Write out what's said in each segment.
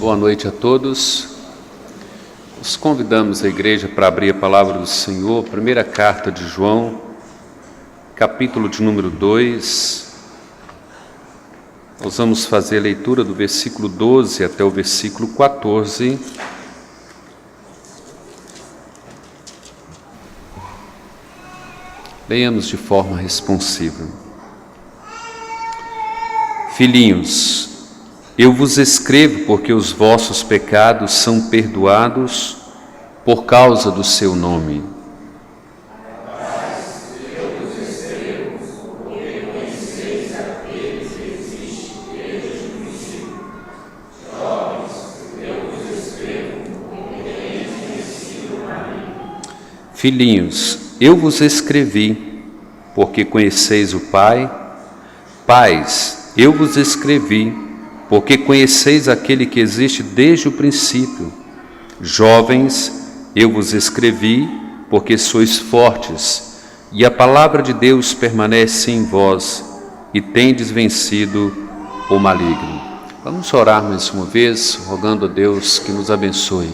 Boa noite a todos. Os convidamos a igreja para abrir a palavra do Senhor, primeira carta de João, capítulo de número 2. Nós vamos fazer a leitura do versículo 12 até o versículo 14. Leiamos de forma responsiva. Filhinhos, eu vos escrevo porque os vossos pecados são perdoados por causa do seu nome. Filhinhos, eu vos escrevi porque conheceis o Pai. Pais, eu vos escrevi porque conheceis aquele que existe desde o princípio. Jovens, eu vos escrevi porque sois fortes, e a palavra de Deus permanece em vós, e tendes vencido o maligno. Vamos orar mais uma vez, rogando a Deus que nos abençoe.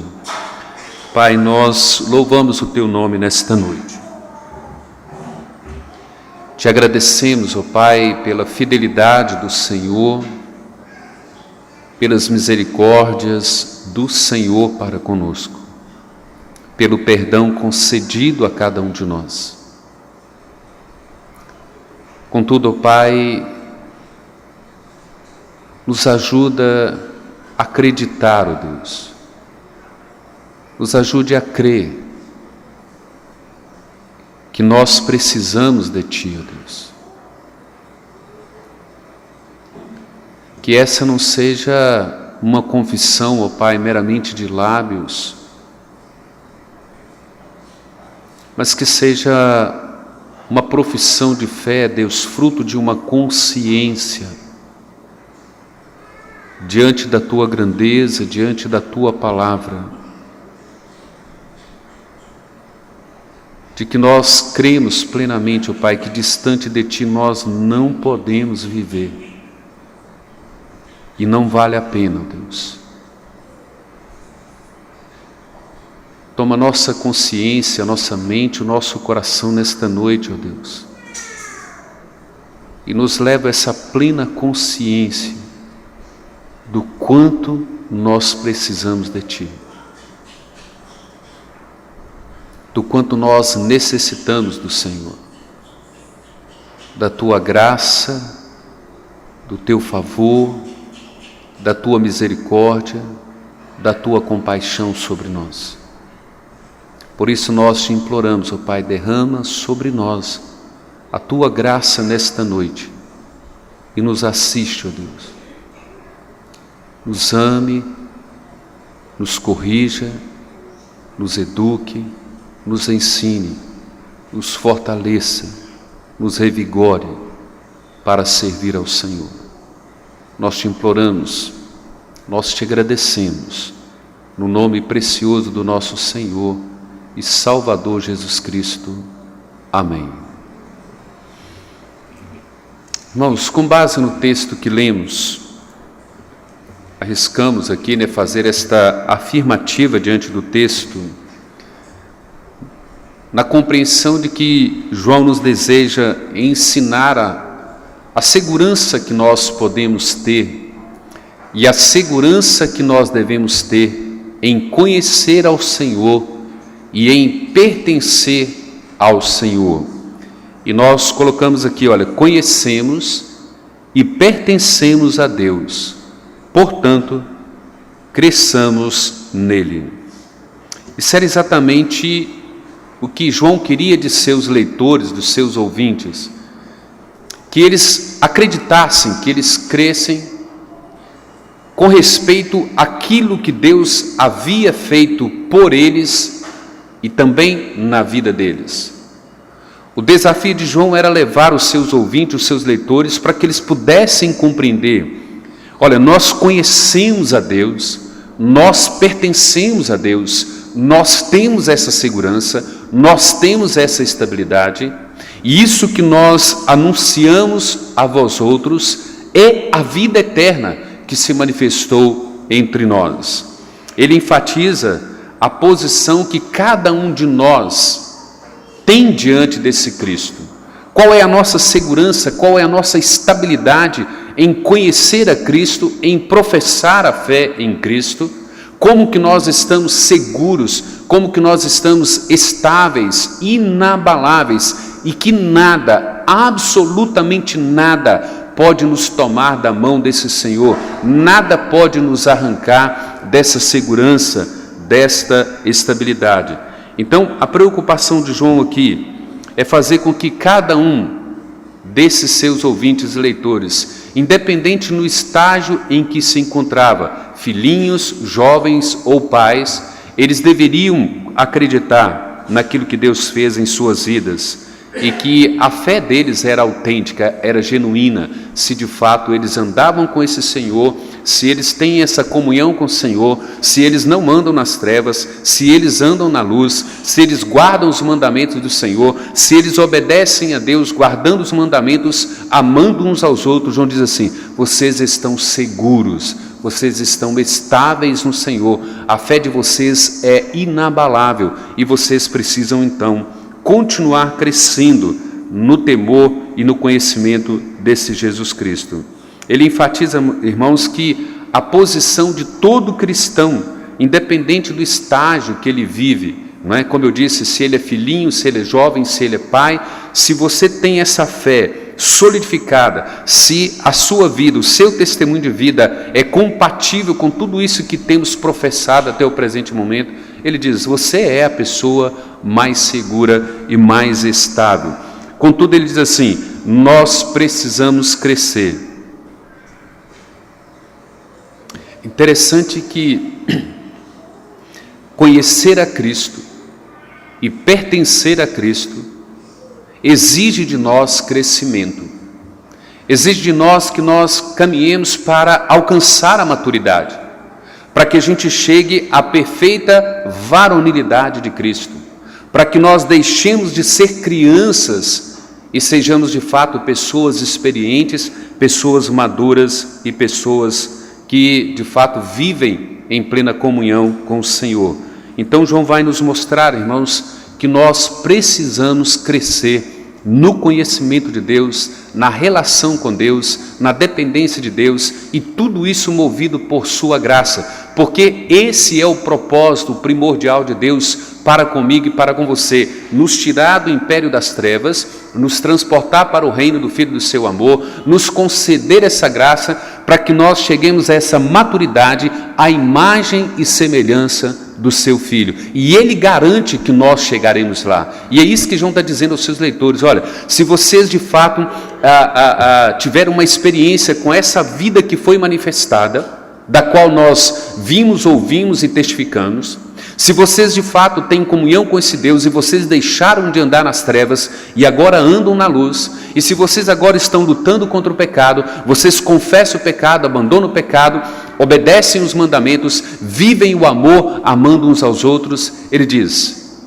Pai, nós louvamos o Teu nome nesta noite. Te agradecemos, ó Pai, pela fidelidade do Senhor, pelas misericórdias do Senhor para conosco, pelo perdão concedido a cada um de nós. Contudo, ó Pai, nos ajuda a acreditar, ó Deus, nos ajude a crer que nós precisamos de Ti, ó Deus. Que essa não seja uma confissão, ó Pai, meramente de lábios, mas que seja uma profissão de fé, Deus, fruto de uma consciência diante da Tua grandeza, diante da Tua palavra, de que nós cremos plenamente, ó Pai, que distante de Ti nós não podemos viver. E não vale a pena, Deus. Toma nossa consciência, nossa mente, o nosso coração nesta noite, ó Deus. E nos leva a essa plena consciência do quanto nós precisamos de Ti. Do quanto nós necessitamos do Senhor. Da Tua graça, do Teu favor, da Tua misericórdia, da Tua compaixão sobre nós. Por isso nós Te imploramos, ó Pai, derrama sobre nós a Tua graça nesta noite e nos assiste, ó Deus. Nos ame, nos corrija, nos eduque, nos ensine, nos fortaleça, nos revigore para servir ao Senhor. Nós Te imploramos, nós Te agradecemos, no nome precioso do nosso Senhor e Salvador Jesus Cristo. Amém. Irmãos, com base no texto que lemos, arriscamos aqui, fazer esta afirmativa diante do texto, na compreensão de que João nos deseja ensinar a segurança que nós podemos ter e a segurança que nós devemos ter em conhecer ao Senhor e em pertencer ao Senhor. E nós colocamos aqui, olha, conhecemos e pertencemos a Deus, portanto, cresçamos nele. Isso era exatamente o que João queria de seus leitores, dos seus ouvintes, que eles acreditassem, que eles crescem com respeito àquilo que Deus havia feito por eles e também na vida deles. O desafio de João era levar os seus ouvintes, os seus leitores, para que eles pudessem compreender: olha, nós conhecemos a Deus, nós pertencemos a Deus, nós temos essa segurança, nós temos essa estabilidade, e isso que nós anunciamos a vós outros é a vida eterna que se manifestou entre nós. Ele enfatiza a posição que cada um de nós tem diante desse Cristo. Qual é a nossa segurança, qual é a nossa estabilidade em conhecer a Cristo, em professar a fé em Cristo? Como que nós estamos seguros, como que nós estamos estáveis, inabaláveis, e que nada, absolutamente nada, pode nos tomar da mão desse Senhor, nada pode nos arrancar dessa segurança, desta estabilidade. Então, a preocupação de João aqui é fazer com que cada um desses seus ouvintes e leitores, independente no estágio em que se encontrava, filhinhos, jovens ou pais, eles deveriam acreditar naquilo que Deus fez em suas vidas e que a fé deles era autêntica, era genuína, se de fato eles andavam com esse Senhor, se eles têm essa comunhão com o Senhor, se eles não andam nas trevas, se eles andam na luz, se eles guardam os mandamentos do Senhor, se eles obedecem a Deus, guardando os mandamentos, amando uns aos outros. João diz assim: vocês estão seguros, vocês estão estáveis no Senhor, a fé de vocês é inabalável e vocês precisam então continuar crescendo no temor e no conhecimento desse Jesus Cristo. Ele enfatiza, irmãos, que a posição de todo cristão, independente do estágio que ele vive, não é? Como eu disse, se ele é filhinho, se ele é jovem, se ele é pai, se você tem essa fé solidificada, se a sua vida, o seu testemunho de vida é compatível com tudo isso que temos professado até o presente momento, ele diz: você é a pessoa mais segura e mais estável. Contudo, ele diz assim: nós precisamos crescer. Interessante que conhecer a Cristo e pertencer a Cristo exige de nós crescimento, exige de nós que nós caminhemos para alcançar a maturidade, para que a gente chegue à perfeita varonilidade de Cristo, para que nós deixemos de ser crianças e sejamos de fato pessoas experientes, pessoas maduras e pessoas que de fato vivem em plena comunhão com o Senhor. Então João vai nos mostrar, irmãos, que nós precisamos crescer no conhecimento de Deus, na relação com Deus, na dependência de Deus, e tudo isso movido por sua graça, porque esse é o propósito primordial de Deus para comigo e para com você: nos tirar do império das trevas, nos transportar para o reino do Filho do seu amor, nos conceder essa graça para que nós cheguemos a essa maturidade, à imagem e semelhança do seu Filho, e Ele garante que nós chegaremos lá. E é isso que João está dizendo aos seus leitores: olha, se vocês de fato tiveram uma experiência com essa vida que foi manifestada, da qual nós vimos, ouvimos e testificamos, se vocês de fato têm comunhão com esse Deus e vocês deixaram de andar nas trevas e agora andam na luz, e se vocês agora estão lutando contra o pecado, vocês confessam o pecado, abandonam o pecado, obedecem os mandamentos, vivem o amor, amando uns aos outros, ele diz: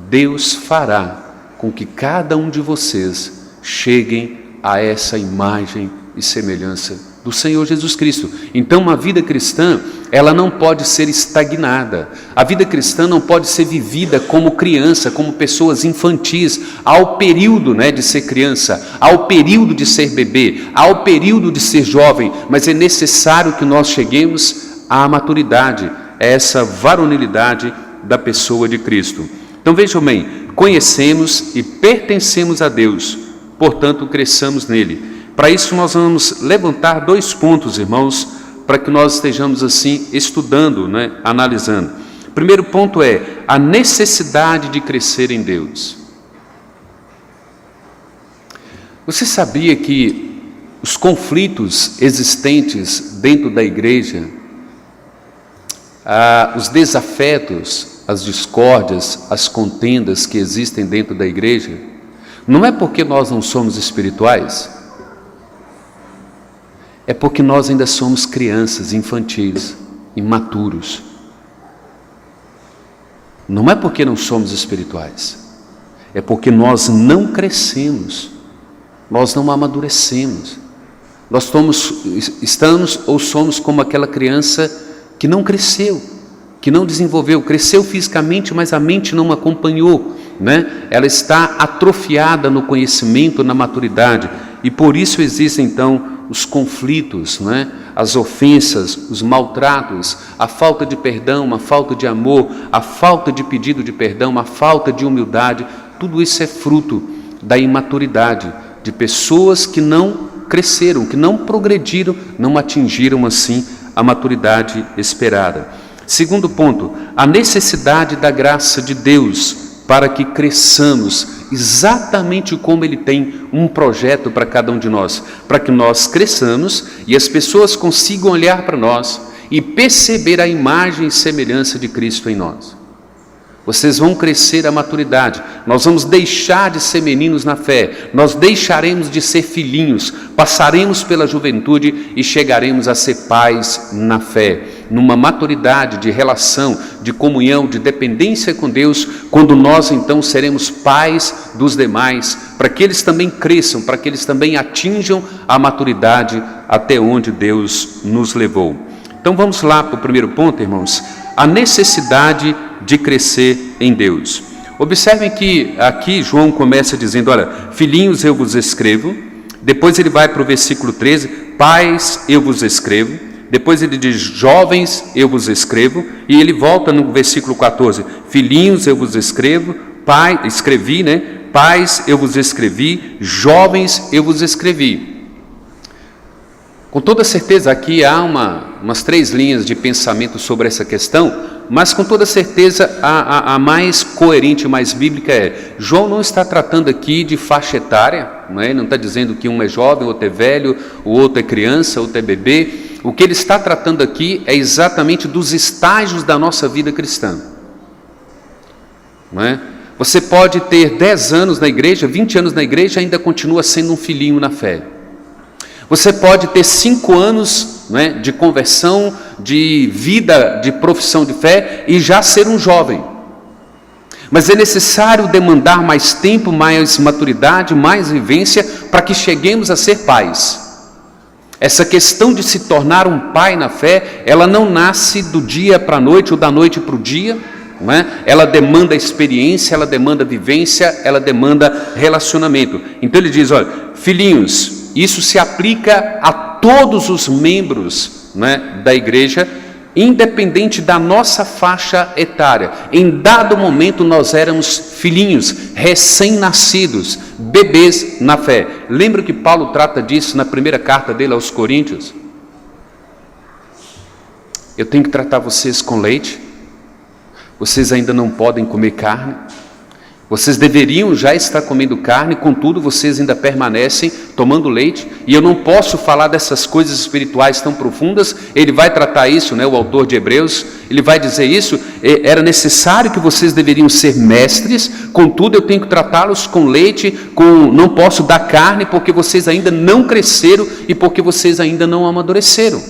Deus fará com que cada um de vocês cheguem a essa imagem e semelhança do Senhor Jesus Cristo. Então, a vida cristã, ela não pode ser estagnada. A vida cristã não pode ser vivida como criança, como pessoas infantis. Há o período, de ser criança, há o período de ser bebê, há o período de ser jovem, mas é necessário que nós cheguemos à maturidade, a essa varonilidade da pessoa de Cristo. Então, vejam bem, conhecemos e pertencemos a Deus, portanto, cresçamos nele. Para isso nós vamos levantar 2 pontos, irmãos, para que nós estejamos assim estudando, analisando. O primeiro ponto é a necessidade de crescer em Deus. Você sabia que os conflitos existentes dentro da igreja, os desafetos, as discórdias, as contendas que existem dentro da igreja, não é porque nós não somos espirituais, é porque nós ainda somos crianças, infantis, imaturos. Não é porque não somos espirituais, é porque nós não crescemos, nós não amadurecemos. Nós estamos ou somos como aquela criança que não cresceu, que não desenvolveu, cresceu fisicamente, mas a mente não acompanhou, né? Ela está atrofiada no conhecimento, na maturidade, e por isso existem então os conflitos, né? As ofensas, os maltratos, a falta de perdão, a falta de amor, a falta de pedido de perdão, a falta de humildade. Tudo isso é fruto da imaturidade de pessoas que não cresceram, que não progrediram, não atingiram assim a maturidade esperada. Segundo ponto, a necessidade da graça de Deus para que cresçamos exatamente como Ele tem um projeto para cada um de nós, para que nós cresçamos e as pessoas consigam olhar para nós e perceber a imagem e semelhança de Cristo em nós. Vocês vão crescer à maturidade, nós vamos deixar de ser meninos na fé, nós deixaremos de ser filhinhos, passaremos pela juventude e chegaremos a ser pais na fé, numa maturidade de relação, de comunhão, de dependência com Deus, quando nós então seremos pais dos demais, para que eles também cresçam, para que eles também atinjam a maturidade até onde Deus nos levou. Então vamos lá para o primeiro ponto, irmãos, a necessidade de crescer em Deus. Observem que aqui João começa dizendo, olha, filhinhos eu vos escrevo, depois ele vai para o versículo 13, pais eu vos escrevo, depois ele diz, jovens eu vos escrevo, e ele volta no versículo 14, filhinhos eu vos escrevo, escrevi, né? Pais eu vos escrevi, jovens eu vos escrevi. Com toda certeza aqui há umas 3 linhas de pensamento sobre essa questão, mas com toda certeza a mais coerente, mais bíblica é, João não está tratando aqui de faixa etária, não é? Não está dizendo que um é jovem, outro é velho, o outro é criança, outro é bebê. O que ele está tratando aqui é exatamente dos estágios da nossa vida cristã, não é? Você pode ter 10 anos na igreja, 20 anos na igreja e ainda continua sendo um filhinho na fé. Você pode ter 5 anos, né, de conversão, de vida, de profissão de fé e já ser um jovem. Mas é necessário demandar mais tempo, mais maturidade, mais vivência para que cheguemos a ser pais. Essa questão de se tornar um pai na fé, ela não nasce do dia para a noite ou da noite para o dia, não é? Ela demanda experiência, ela demanda vivência, ela demanda relacionamento. Então ele diz, olha, filhinhos, isso se aplica a todos os membros, né, da igreja, independente da nossa faixa etária. Em dado momento nós éramos filhinhos, recém-nascidos, bebês na fé. Lembra que Paulo trata disso na primeira carta dele aos Coríntios? Eu tenho que tratar vocês com leite, vocês ainda não podem comer carne, vocês deveriam já estar comendo carne, contudo vocês ainda permanecem tomando leite, e eu não posso falar dessas coisas espirituais tão profundas. Ele vai tratar isso, né, o autor de Hebreus, ele vai dizer isso, era necessário que vocês deveriam ser mestres, contudo eu tenho que tratá-los com leite, não posso dar carne, porque vocês ainda não cresceram e porque vocês ainda não amadureceram.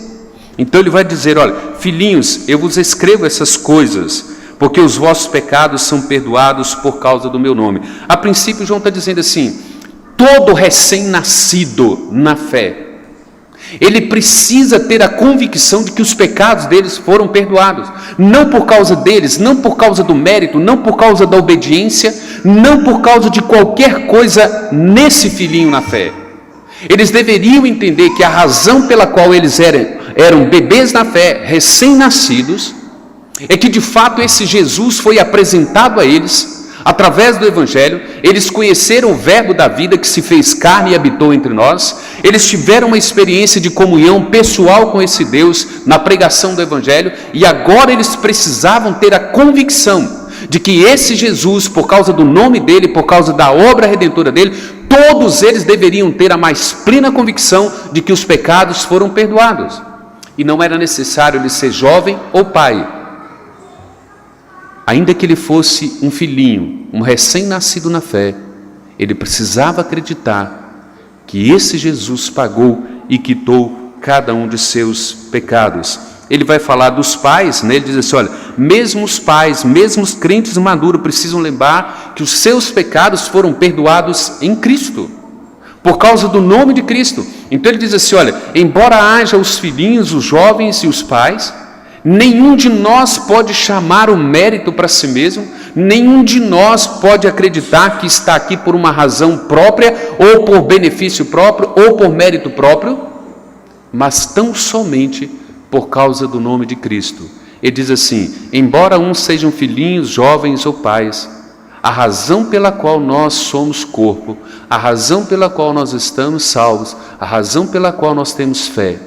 Então ele vai dizer, olha, filhinhos, eu vos escrevo essas coisas, porque os vossos pecados são perdoados por causa do meu nome. A princípio João está dizendo assim, todo recém-nascido na fé, ele precisa ter a convicção de que os pecados deles foram perdoados, não por causa deles, não por causa do mérito, não por causa da obediência, não por causa de qualquer coisa nesse filhinho na fé. Eles deveriam entender que a razão pela qual eles eram bebês na fé, recém-nascidos, é que de fato esse Jesus foi apresentado a eles, através do Evangelho. Eles conheceram o verbo da vida que se fez carne e habitou entre nós, eles tiveram uma experiência de comunhão pessoal com esse Deus na pregação do Evangelho, e agora eles precisavam ter a convicção de que esse Jesus, por causa do nome dele, por causa da obra redentora dele, todos eles deveriam ter a mais plena convicção de que os pecados foram perdoados, e não era necessário ele ser jovem ou pai. Ainda que ele fosse um filhinho, um recém-nascido na fé, ele precisava acreditar que esse Jesus pagou e quitou cada um de seus pecados. Ele vai falar dos pais, né? Ele diz assim, olha, mesmo os pais, mesmo os crentes maduros precisam lembrar que os seus pecados foram perdoados em Cristo, por causa do nome de Cristo. Então ele diz assim, olha, embora haja os filhinhos, os jovens e os pais, Nenhum de nós pode chamar o mérito para si mesmo, nenhum de nós pode acreditar que está aqui por uma razão própria, ou por benefício próprio, ou por mérito próprio, mas tão somente por causa do nome de Cristo. Ele diz assim: embora uns sejam filhinhos, jovens ou pais, a razão pela qual nós somos corpo, a razão pela qual nós estamos salvos, a razão pela qual nós temos fé,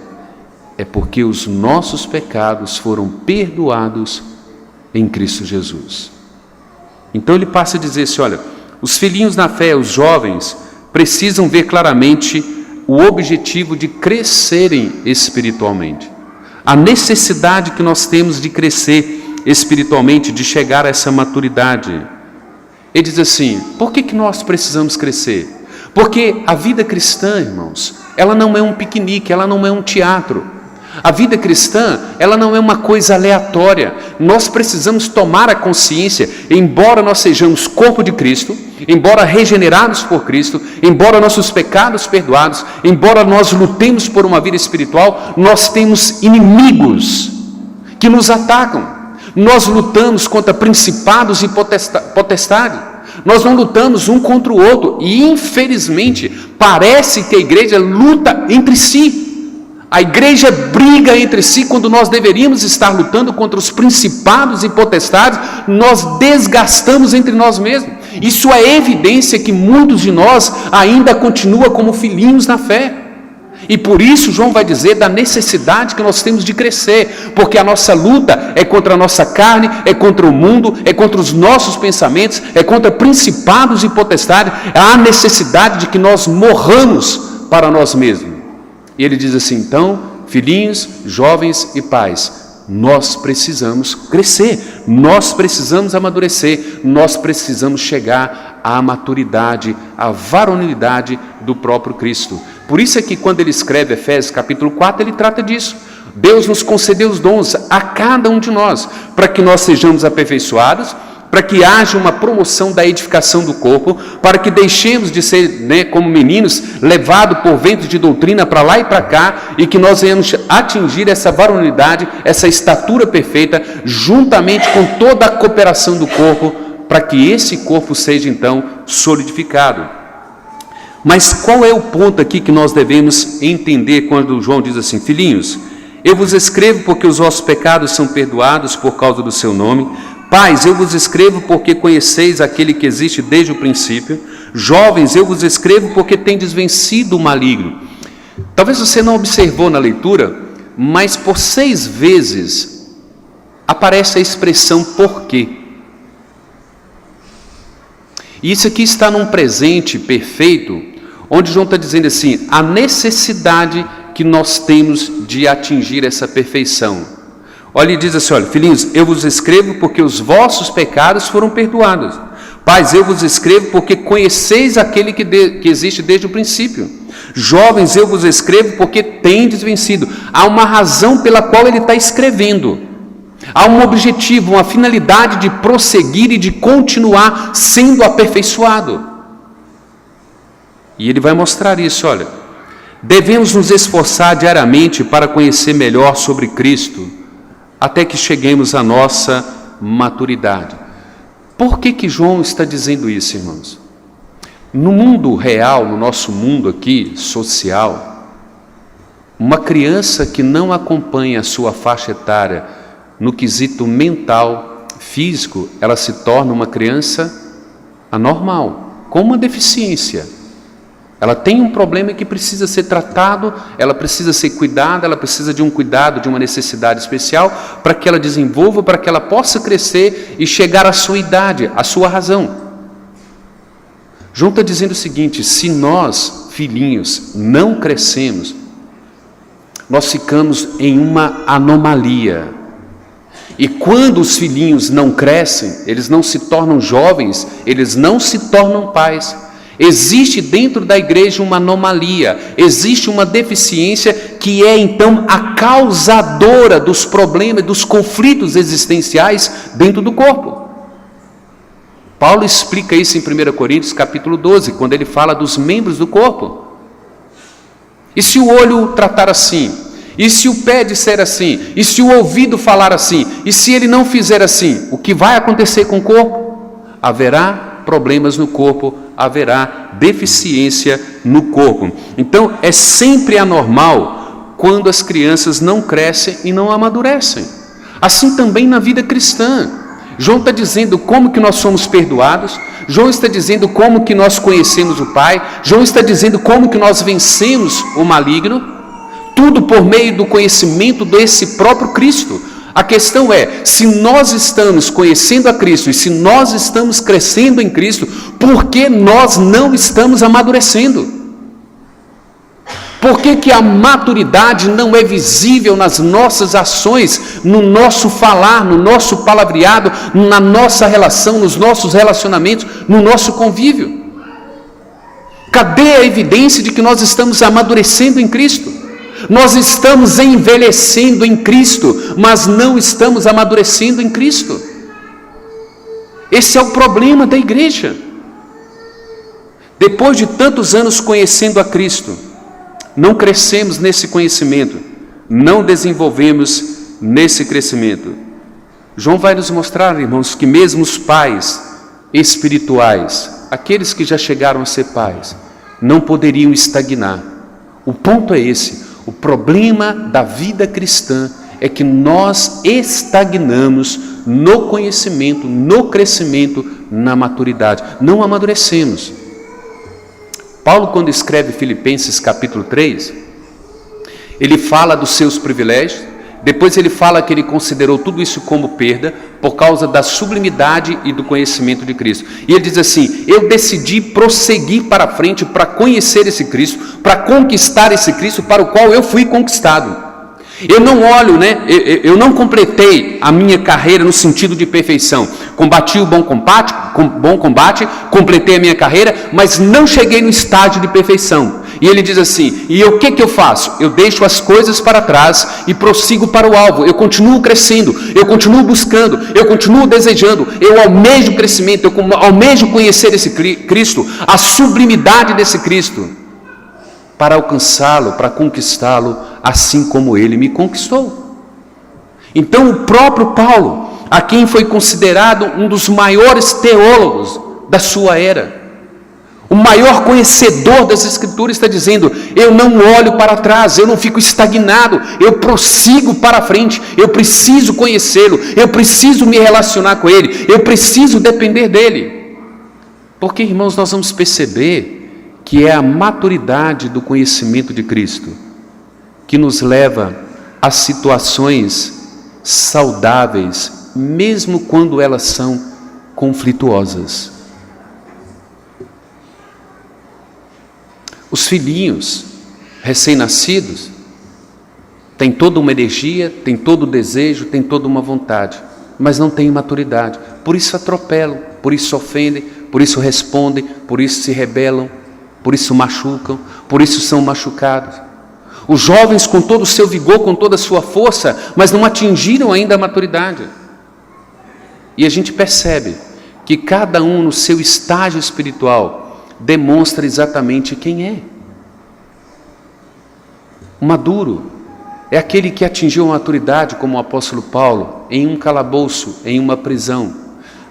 é porque os nossos pecados foram perdoados em Cristo Jesus. Então ele passa a dizer assim: olha, os filhinhos na fé, os jovens, precisam ver claramente o objetivo de crescerem espiritualmente, a necessidade que nós temos de crescer espiritualmente, de chegar a essa maturidade. Ele diz assim: por que nós precisamos crescer? Porque a vida cristã, irmãos, ela não é um piquenique, ela não é um teatro. A vida cristã, ela não é uma coisa aleatória. Nós precisamos tomar a consciência, embora nós sejamos corpo de Cristo, embora regenerados por Cristo, embora nossos pecados perdoados, embora nós lutemos por uma vida espiritual, nós temos inimigos que nos atacam. Nós lutamos contra principados e potestades. Nós não lutamos um contra o outro. E infelizmente parece que a igreja luta entre si. A igreja briga entre si quando nós deveríamos estar lutando contra os principados e potestades. Nós desgastamos entre nós mesmos. Isso é evidência que muitos de nós ainda continuam como filhinhos na fé. E por isso João vai dizer da necessidade que nós temos de crescer, porque a nossa luta é contra a nossa carne, é contra o mundo, é contra os nossos pensamentos, é contra principados e potestades. Há necessidade de que nós morramos para nós mesmos. E ele diz assim: então, filhinhos, jovens e pais, nós precisamos crescer, nós precisamos amadurecer, nós precisamos chegar à maturidade, à varonilidade do próprio Cristo. Por isso é que quando ele escreve Efésios capítulo 4, ele trata disso. Deus nos concedeu os dons a cada um de nós, para que nós sejamos aperfeiçoados, para que haja uma promoção da edificação do corpo, para que deixemos de ser, como meninos, levados por ventos de doutrina para lá e para cá, e que nós venhamos atingir essa varonilidade, essa estatura perfeita, juntamente com toda a cooperação do corpo, para que esse corpo seja então solidificado. Mas qual é o ponto aqui que nós devemos entender quando João diz assim: filhinhos, eu vos escrevo porque os vossos pecados são perdoados por causa do seu nome. Pais, eu vos escrevo porque conheceis aquele que existe desde o princípio. Jovens, eu vos escrevo porque tendes vencido o maligno. Talvez você não observou na leitura, mas por 6 vezes aparece a expressão porquê. E isso aqui está num presente perfeito, onde João está dizendo assim: a necessidade que nós temos de atingir essa perfeição. Olha, ele diz assim: olha, filhinhos, eu vos escrevo porque os vossos pecados foram perdoados. Pais, eu vos escrevo porque conheceis aquele que existe desde o princípio. Jovens, eu vos escrevo porque tendes vencido. Há uma razão pela qual ele está escrevendo. Há um objetivo, uma finalidade de prosseguir e de continuar sendo aperfeiçoado. E ele vai mostrar isso, olha. Devemos nos esforçar diariamente para conhecer melhor sobre Cristo, até que cheguemos à nossa maturidade. Por que João está dizendo isso, irmãos? No mundo real, no nosso mundo aqui, social, uma criança que não acompanha a sua faixa etária no quesito mental, físico, ela se torna uma criança anormal, com uma deficiência. Ela tem um problema que precisa ser tratado, ela precisa ser cuidada, ela precisa de um cuidado, de uma necessidade especial, para que ela desenvolva, para que ela possa crescer e chegar à sua idade, à sua razão. João está dizendo o seguinte: se nós, filhinhos, não crescemos, nós ficamos em uma anomalia. E quando os filhinhos não crescem, eles não se tornam jovens, eles não se tornam pais. Existe dentro da igreja uma anomalia, existe uma deficiência que é então a causadora dos problemas, dos conflitos existenciais dentro do corpo. Paulo explica isso em 1 Coríntios capítulo 12, quando ele fala dos membros do corpo. E se o olho tratar assim, E se o pé disser assim? E se o ouvido falar assim? E se ele não fizer assim? O que vai acontecer com o corpo? Haverá problemas no corpo, haverá deficiência no corpo. Então, é sempre anormal quando as crianças não crescem e não amadurecem. Assim também na vida cristã. João está dizendo como que nós somos perdoados, João está dizendo como que nós conhecemos o Pai, João está dizendo como que nós vencemos o maligno, tudo por meio do conhecimento desse próprio Cristo. A questão é, se nós estamos conhecendo a Cristo e se nós estamos crescendo em Cristo, por que nós não estamos amadurecendo? Por que a maturidade não é visível nas nossas ações, no nosso falar, no nosso palavreado, na nossa relação, nos nossos relacionamentos, no nosso convívio? Cadê a evidência de que nós estamos amadurecendo em Cristo? Nós estamos envelhecendo em Cristo, mas não estamos amadurecendo em Cristo. Esse é o problema da igreja. Depois de tantos anos conhecendo a Cristo, não crescemos nesse conhecimento, não desenvolvemos nesse crescimento. João vai nos mostrar, irmãos, que mesmo os pais espirituais, aqueles que já chegaram a ser pais, não poderiam estagnar. O ponto é esse, o problema da vida cristã é que nós estagnamos no conhecimento, no crescimento, na maturidade, não amadurecemos. Paulo, quando escreve Filipenses capítulo 3, ele fala dos seus privilégios, depois ele fala que ele considerou tudo isso como perda, por causa da sublimidade e do conhecimento de Cristo. E ele diz assim, eu decidi prosseguir para frente para conhecer esse Cristo, para conquistar esse Cristo para o qual eu fui conquistado. Eu não olho, eu não completei a minha carreira no sentido de perfeição. Combati o bom combate, completei a minha carreira, mas não cheguei no estágio de perfeição. E ele diz assim, e o que eu faço? Eu deixo as coisas para trás e prossigo para o alvo. Eu continuo crescendo, eu continuo buscando, eu continuo desejando, eu almejo crescimento, eu almejo conhecer esse Cristo, a sublimidade desse Cristo, para alcançá-lo, para conquistá-lo, assim como ele me conquistou. Então o próprio Paulo, a quem foi considerado um dos maiores teólogos da sua era, o maior conhecedor das Escrituras, está dizendo, eu não olho para trás, eu não fico estagnado, eu prossigo para frente, eu preciso conhecê-lo, eu preciso me relacionar com ele, eu preciso depender dele. Porque, irmãos, nós vamos perceber que é a maturidade do conhecimento de Cristo que nos leva a situações saudáveis, mesmo quando elas são conflituosas. Os filhinhos recém-nascidos têm toda uma energia, têm todo o desejo, têm toda uma vontade, mas não têm maturidade. Por isso atropelam, por isso ofendem, por isso respondem, por isso se rebelam, por isso machucam, por isso são machucados. Os jovens com todo o seu vigor, com toda a sua força, mas não atingiram ainda a maturidade. E a gente percebe que cada um no seu estágio espiritual demonstra exatamente quem é. O maduro é aquele que atingiu a maturidade, como o apóstolo Paulo, em um calabouço, em uma prisão.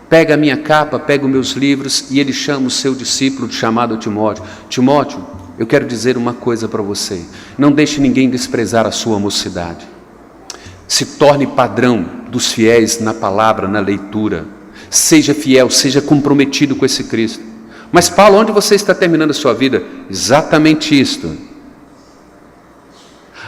Pega a minha capa, pega os meus livros, e ele chama o seu discípulo chamado Timóteo. Timóteo, eu quero dizer uma coisa para você, não deixe ninguém desprezar a sua mocidade. Se torne padrão dos fiéis na palavra, na leitura. Seja fiel, seja comprometido com esse Cristo. Mas Paulo, onde você está terminando a sua vida? Exatamente isto.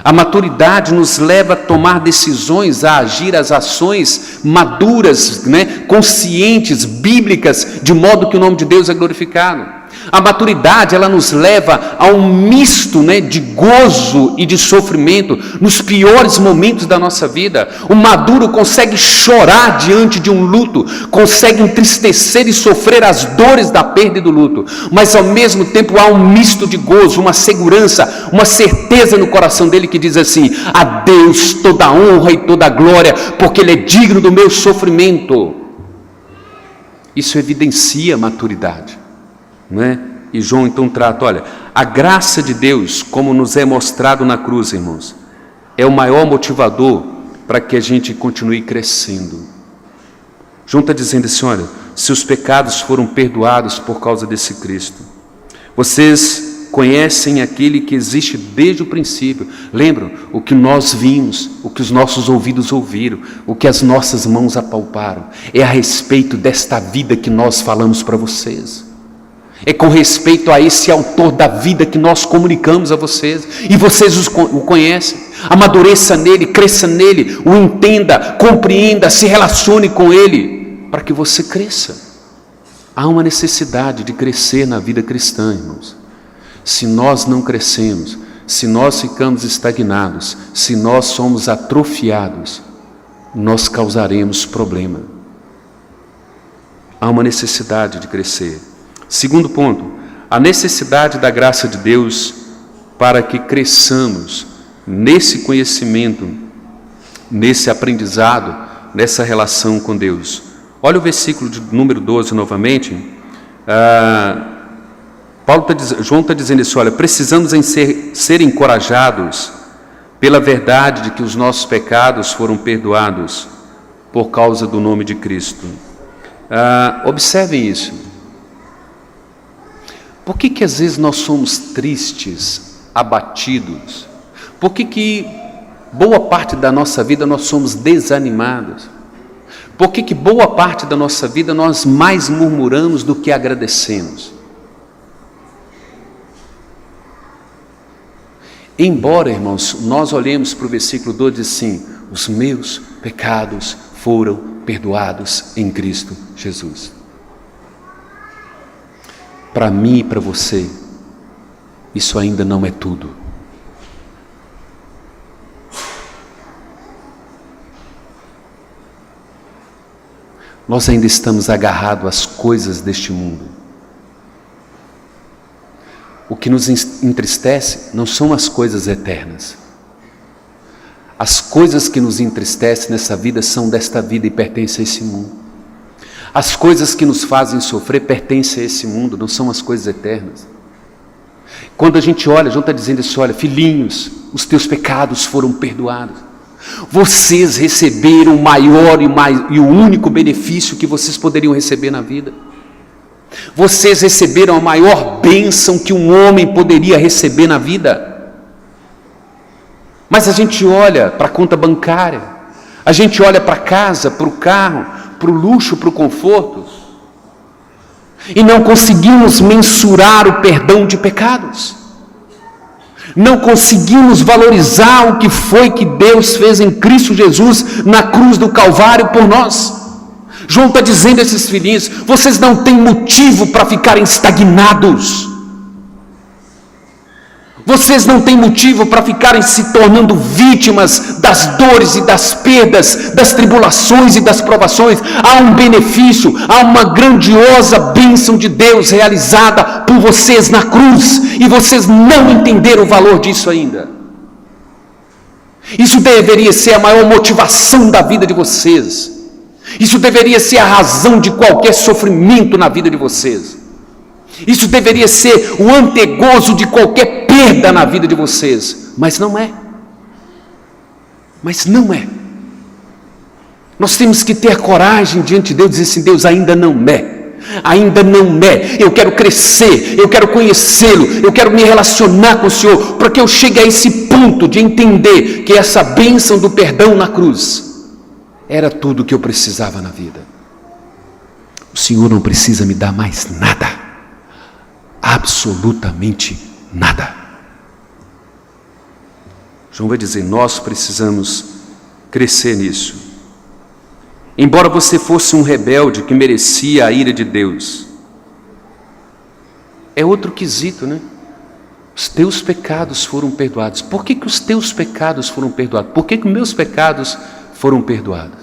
A maturidade nos leva a tomar decisões, a agir as ações maduras, conscientes, bíblicas, de modo que o nome de Deus é glorificado. A maturidade, ela nos leva a um misto, de gozo e de sofrimento nos piores momentos da nossa vida. O maduro consegue chorar diante de um luto, consegue entristecer e sofrer as dores da perda e do luto, mas ao mesmo tempo há um misto de gozo, uma segurança, uma certeza no coração dele que diz assim, a Deus toda a honra e toda a glória, porque Ele é digno do meu sofrimento. Isso evidencia a maturidade. E João então trata, olha, a graça de Deus, como nos é mostrado na cruz, irmãos, é o maior motivador para que a gente continue crescendo. João está dizendo assim, olha, seus pecados foram perdoados por causa desse Cristo. Vocês conhecem aquele que existe desde o princípio. Lembram o que nós vimos, o que os nossos ouvidos ouviram, o que as nossas mãos apalparam. É a respeito desta vida que nós falamos para vocês. É com respeito a esse autor da vida que nós comunicamos a vocês. E vocês o conhecem. Amadureça nele, cresça nele, o entenda, compreenda, se relacione com ele, para que você cresça. Há uma necessidade de crescer na vida cristã, irmãos. Se nós não crescemos, se nós ficamos estagnados, se nós somos atrofiados, nós causaremos problema. Há uma necessidade de crescer. Segundo ponto, a necessidade da graça de Deus para que cresçamos nesse conhecimento, nesse aprendizado, nessa relação com Deus. Olha o versículo de número 12 novamente. João está dizendo isso, olha, precisamos ser encorajados pela verdade de que os nossos pecados foram perdoados por causa do nome de Cristo. Observem isso. Por que às vezes nós somos tristes, abatidos? Por que boa parte da nossa vida nós somos desanimados? Por que boa parte da nossa vida nós mais murmuramos do que agradecemos? Embora, irmãos, nós olhemos para o versículo 12 assim, os meus pecados foram perdoados em Cristo Jesus. Para mim e para você, isso ainda não é tudo. Nós ainda estamos agarrados às coisas deste mundo. O que nos entristece não são as coisas eternas. As coisas que nos entristecem nessa vida são desta vida e pertencem a esse mundo. As coisas que nos fazem sofrer pertencem a esse mundo, não são as coisas eternas. Quando a gente olha, João está dizendo isso, olha, filhinhos, os teus pecados foram perdoados. Vocês receberam o maior e o único benefício que vocês poderiam receber na vida. Vocês receberam a maior bênção que um homem poderia receber na vida. Mas a gente olha para a conta bancária, a gente olha para a casa, para o carro, para o luxo, para o conforto, e não conseguimos mensurar o perdão de pecados. Não conseguimos valorizar o que foi que Deus fez em Cristo Jesus na cruz do Calvário por nós. João está dizendo a esses filhinhos, vocês não têm motivo para ficarem estagnados. Vocês não têm motivo para ficarem se tornando vítimas das dores e das perdas, das tribulações e das provações. Há um benefício, há uma grandiosa bênção de Deus realizada por vocês na cruz, e vocês não entenderam o valor disso ainda. Isso deveria ser a maior motivação da vida de vocês. Isso deveria ser a razão de qualquer sofrimento na vida de vocês. Isso deveria ser o antegozo de qualquer perda na vida de vocês, mas não é. Mas não é. Nós temos que ter coragem diante de Deus e dizer assim, Deus, ainda não é. Ainda não é. Eu quero crescer, eu quero conhecê-lo, eu quero me relacionar com o Senhor, para que eu chegue a esse ponto de entender que essa bênção do perdão na cruz era tudo o que eu precisava na vida. O Senhor não precisa me dar mais nada. Absolutamente nada. João vai dizer, nós precisamos crescer nisso. Embora você fosse um rebelde que merecia a ira de Deus, é outro quesito, né? Os teus pecados foram perdoados. Por que os teus pecados foram perdoados? Por que meus pecados foram perdoados?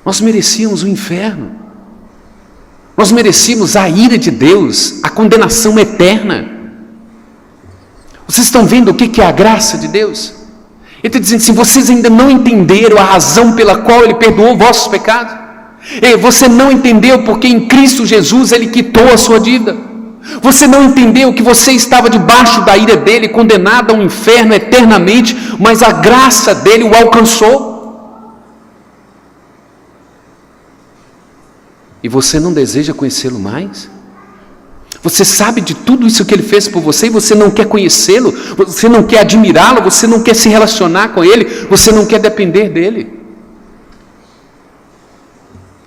Nós merecíamos o inferno. Nós merecíamos a ira de Deus, a condenação eterna. Vocês estão vendo o que é a graça de Deus? Ele está dizendo assim, vocês ainda não entenderam a razão pela qual Ele perdoou vossos pecados. Você não entendeu porque em Cristo Jesus Ele quitou a sua dívida. Você não entendeu que você estava debaixo da ira dele, condenado ao inferno eternamente, mas a graça dele o alcançou. E você não deseja conhecê-lo mais? Você sabe de tudo isso que ele fez por você e você não quer conhecê-lo, você não quer admirá-lo, você não quer se relacionar com ele, você não quer depender dele.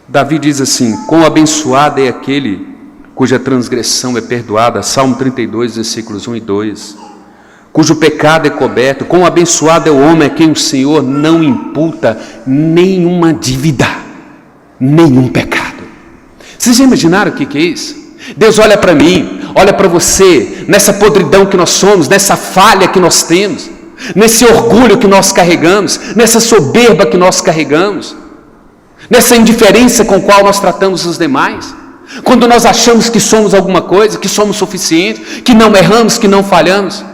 Davi diz assim: quão abençoado é aquele cuja transgressão é perdoada, Salmo 32, versículos 1 e 2, cujo pecado é coberto, quão abençoado é o homem a quem o Senhor não imputa nenhuma dívida, nenhum pecado. Vocês já imaginaram o que é isso? Deus olha para mim, olha para você, nessa podridão que nós somos, nessa falha que nós temos, nesse orgulho que nós carregamos, nessa soberba que nós carregamos, nessa indiferença com a qual nós tratamos os demais, quando nós achamos que somos alguma coisa, que somos suficientes, que não erramos, que não falhamos.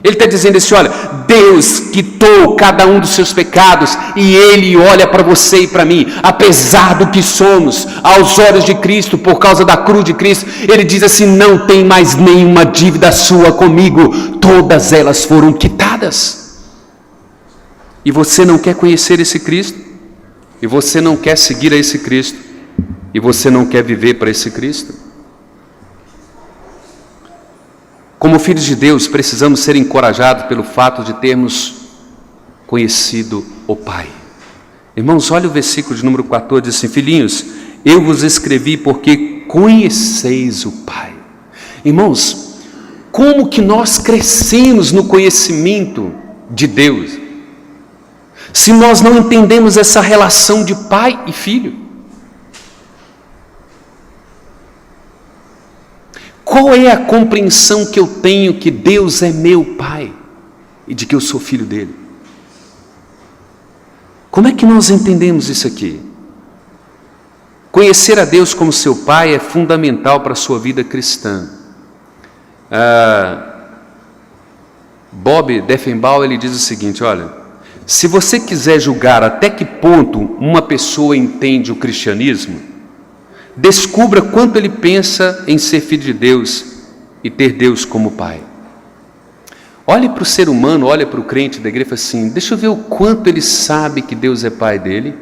Ele está dizendo assim: olha, Deus quitou cada um dos seus pecados e Ele olha para você e para mim, apesar do que somos, aos olhos de Cristo, por causa da cruz de Cristo, Ele diz assim: não tem mais nenhuma dívida sua comigo, todas elas foram quitadas. E você não quer conhecer esse Cristo? E você não quer seguir a esse Cristo? E você não quer viver para esse Cristo? Como filhos de Deus, precisamos ser encorajados pelo fato de termos conhecido o Pai. Irmãos, olha o versículo de número 14, diz assim: filhinhos, eu vos escrevi porque conheceis o Pai. Irmãos, como que nós crescemos no conhecimento de Deus, se nós não entendemos essa relação de pai e filho? Qual é a compreensão que eu tenho que Deus é meu Pai e de que eu sou filho dele? Como é que nós entendemos isso aqui? Conhecer a Deus como seu Pai é fundamental para a sua vida cristã. Bob Defenbaugh, ele diz o seguinte: olha, se você quiser julgar até que ponto uma pessoa entende o cristianismo, descubra quanto ele pensa em ser filho de Deus e ter Deus como Pai. Olhe para o ser humano, olhe para o crente da igreja e fala assim: deixa eu ver o quanto ele sabe que Deus é Pai dele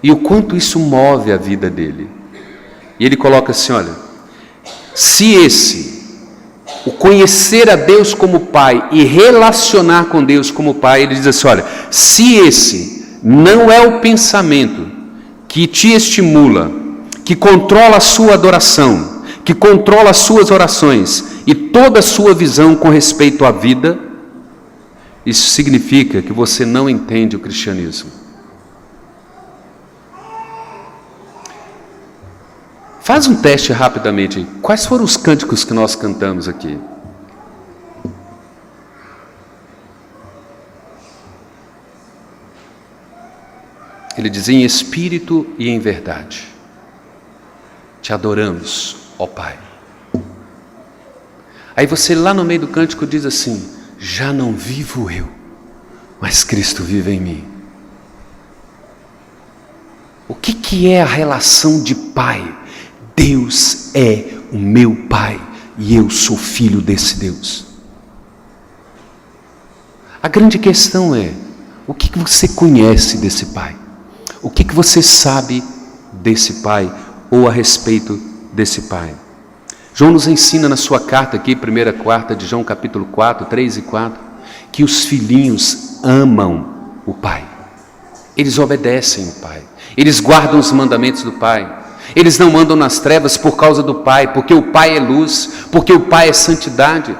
e o quanto isso move a vida dele. E ele coloca assim: olha, se o conhecer a Deus como Pai e relacionar com Deus como Pai, ele diz assim: olha, se esse não é o pensamento que te estimula, que controla a sua adoração, que controla as suas orações e toda a sua visão com respeito à vida, isso significa que você não entende o cristianismo. Faz um teste rapidamente. Quais foram os cânticos que nós cantamos aqui? Ele diz: em espírito e em verdade te adoramos, ó Pai. Aí você lá no meio do cântico diz assim: já não vivo eu, mas Cristo vive em mim. O que é a relação de Pai? Deus é o meu Pai e eu sou filho desse Deus. A grande questão é: o que você conhece desse Pai? O que você sabe desse Pai ou a respeito desse Pai? João nos ensina na sua carta aqui, primeira carta de João, capítulo 4, 3 e 4, que os filhinhos amam o Pai. Eles obedecem o Pai. Eles guardam os mandamentos do Pai. Eles não andam nas trevas por causa do Pai, porque o Pai é luz, porque o Pai é santidade.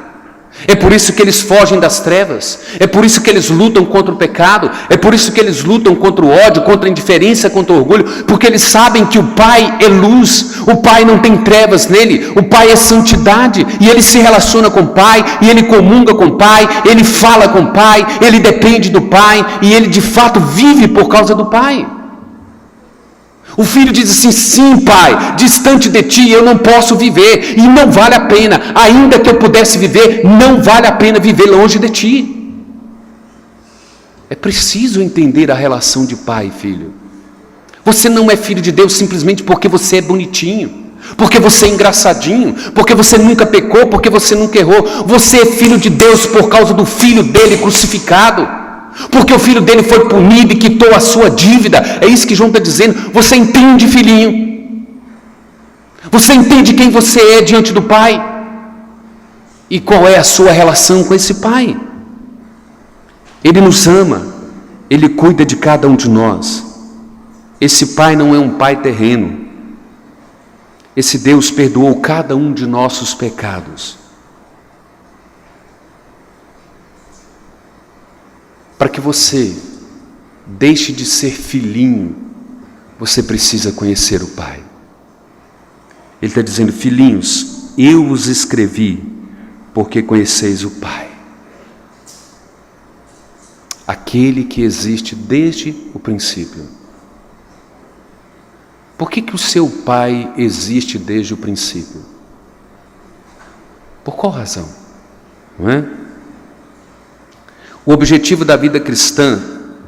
É por isso que eles fogem das trevas, é por isso que eles lutam contra o pecado, é por isso que eles lutam contra o ódio, contra a indiferença, contra o orgulho, porque eles sabem que o Pai é luz, o Pai não tem trevas nele, o Pai é santidade, e ele se relaciona com o Pai, e ele comunga com o Pai, ele fala com o Pai, ele depende do Pai, e ele de fato vive por causa do Pai. O filho diz assim: sim, Pai, distante de ti eu não posso viver, e não vale a pena, ainda que eu pudesse viver, não vale a pena viver longe de ti. É preciso entender a relação de pai e filho. Você não é filho de Deus simplesmente porque você é bonitinho, porque você é engraçadinho, porque você nunca pecou, porque você nunca errou. Você é filho de Deus por causa do Filho dele crucificado, porque o Filho dele foi punido e quitou a sua dívida. É isso que João está dizendo. Você entende, filhinho? Você entende quem você é diante do Pai? E qual é a sua relação com esse Pai? Ele nos ama, Ele cuida de cada um de nós. Esse Pai não é um Pai terreno. Esse Deus perdoou cada um de nossos pecados. Para que você deixe de ser filhinho, você precisa conhecer o Pai. Ele está dizendo: filhinhos, eu os escrevi porque conheceis o Pai, aquele que existe desde o princípio. Por que o seu Pai existe desde o princípio? Por qual razão? Não é? O objetivo da vida cristã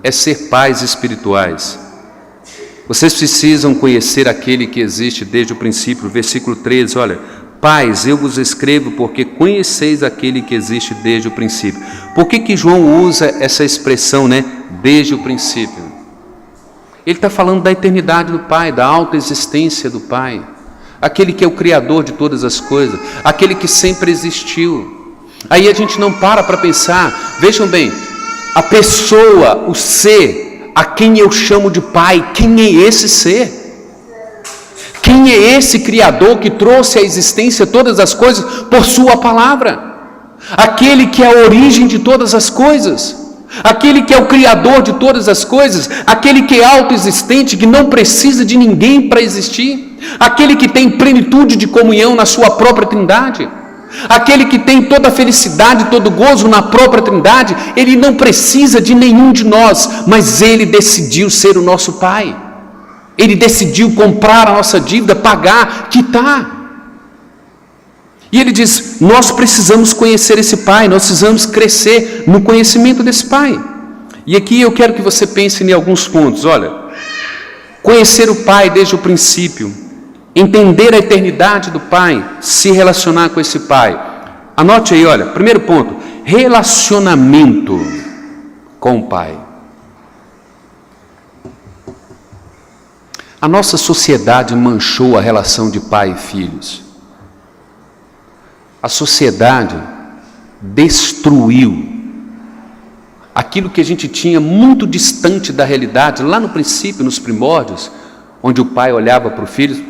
é ser pais espirituais. Vocês precisam conhecer aquele que existe desde o princípio. Versículo 13, olha: pais, eu vos escrevo porque conheceis aquele que existe desde o princípio. Por que João usa essa expressão, né? Desde o princípio. Ele está falando da eternidade do Pai, da autoexistência do Pai, aquele que é o Criador de todas as coisas, aquele que sempre existiu. Aí a gente não para pensar. Vejam bem, a pessoa, o ser, a quem eu chamo de Pai, quem é esse ser? Quem é esse Criador que trouxe à existência todas as coisas por sua palavra? Aquele que é a origem de todas as coisas, aquele que é o Criador de todas as coisas, aquele que é autoexistente, que não precisa de ninguém para existir, aquele que tem plenitude de comunhão na sua própria Trindade, aquele que tem toda a felicidade, todo o gozo na própria Trindade. Ele não precisa de nenhum de nós, mas Ele decidiu ser o nosso Pai. Ele decidiu comprar a nossa dívida, pagar, quitar. E Ele diz: nós precisamos conhecer esse Pai, nós precisamos crescer no conhecimento desse Pai. E aqui eu quero que você pense em alguns pontos. Olha, conhecer o Pai desde o princípio, entender a eternidade do Pai, se relacionar com esse Pai. Anote aí, olha, primeiro ponto: relacionamento com o Pai. A nossa sociedade manchou a relação de pai e filhos. A sociedade destruiu aquilo que a gente tinha muito distante da realidade, lá no princípio, nos primórdios, onde o pai olhava para o filho,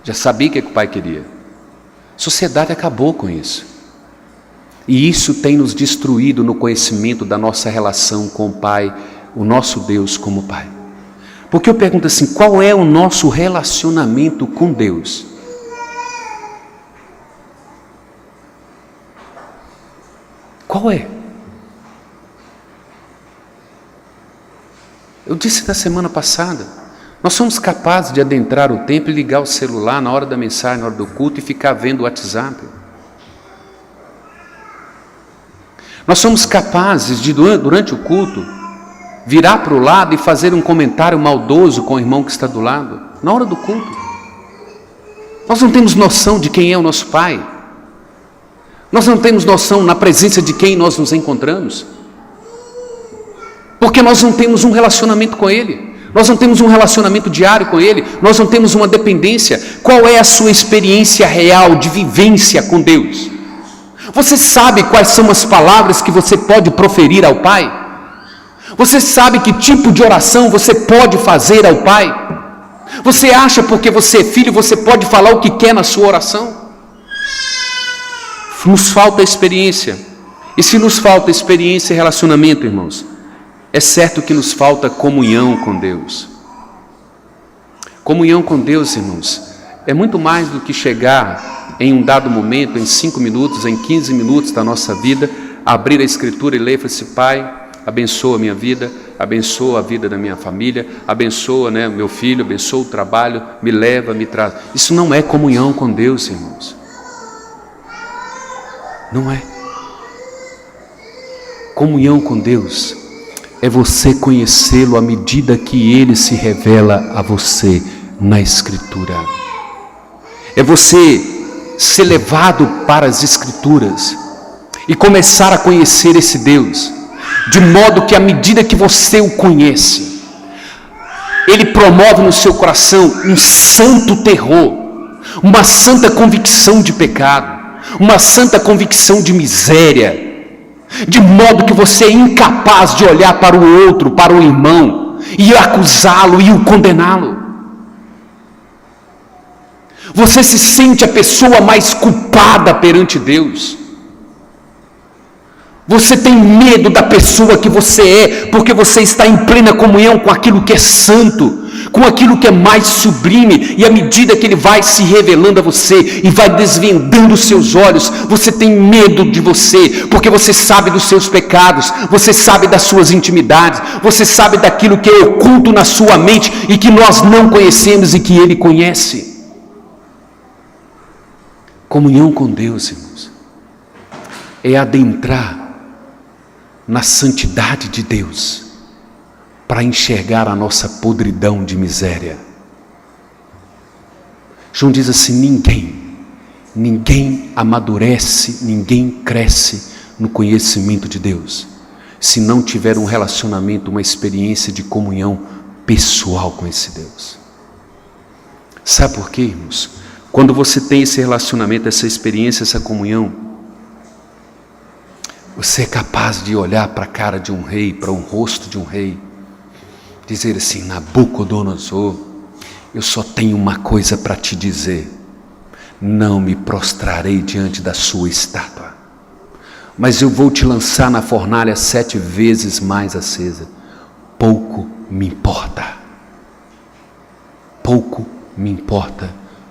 já sabia o que o pai queria. A sociedade acabou com isso. E isso tem nos destruído no conhecimento da nossa relação com o Pai, o nosso Deus como Pai. Porque eu pergunto assim: qual é o nosso relacionamento com Deus? Qual é? Eu disse na semana passada, nós somos capazes de adentrar o templo e ligar o celular na hora da mensagem, na hora do culto, e ficar vendo o WhatsApp. Nós somos capazes de, durante o culto, virar para o lado e fazer um comentário maldoso com o irmão que está do lado, na hora do culto. Nós não temos noção de quem é o nosso Pai. Nós não temos noção na presença de quem nós nos encontramos. Porque nós não temos um relacionamento com Ele. Nós não temos um relacionamento diário com Ele. Nós não temos uma dependência. Qual é a sua experiência real de vivência com Deus? Você sabe quais são as palavras que você pode proferir ao Pai? Você sabe que tipo de oração você pode fazer ao Pai? Você acha porque você é filho, você pode falar o que quer na sua oração? Nos falta experiência. E se nos falta experiência e relacionamento, irmãos, é certo que nos falta comunhão com Deus. Comunhão com Deus, irmãos, é muito mais do que chegar em um dado momento, em 5 minutos, em 15 minutos da nossa vida, abrir a Escritura e ler e falar assim: Pai, abençoa a minha vida, abençoa a vida da minha família, abençoa, meu filho, abençoa o trabalho, me leva, me traz. Isso não é comunhão com Deus, irmãos. Não é. Comunhão com Deus é você conhecê-lo à medida que ele se revela a você na Escritura. É você ser levado para as Escrituras e começar a conhecer esse Deus, de modo que à medida que você o conhece, ele promove no seu coração um santo terror, uma santa convicção de pecado, uma santa convicção de miséria, de modo que você é incapaz de olhar para o outro, para o irmão, e acusá-lo e o condená-lo. Você se sente a pessoa mais culpada perante Deus. Você tem medo da pessoa que você é, porque você está em plena comunhão com aquilo que é santo, com aquilo que é mais sublime, e à medida que ele vai se revelando a você e vai desvendando os seus olhos, você tem medo de você, porque você sabe dos seus pecados, você sabe das suas intimidades, você sabe daquilo que é oculto na sua mente e que nós não conhecemos e que ele conhece. Comunhão com Deus, irmãos, é adentrar na santidade de Deus, para enxergar a nossa podridão de miséria. João diz assim: ninguém amadurece, ninguém cresce no conhecimento de Deus, se não tiver um relacionamento, uma experiência de comunhão pessoal com esse Deus. Sabe por quê, irmãos? Quando você tem esse relacionamento, essa experiência, essa comunhão, você é capaz de olhar para a cara de um rei, para um rosto de um rei, dizer assim: Nabucodonosor, eu só tenho uma coisa para te dizer, não me prostrarei diante da sua estátua, mas eu vou te lançar na fornalha 7 vezes mais acesa. Pouco me importa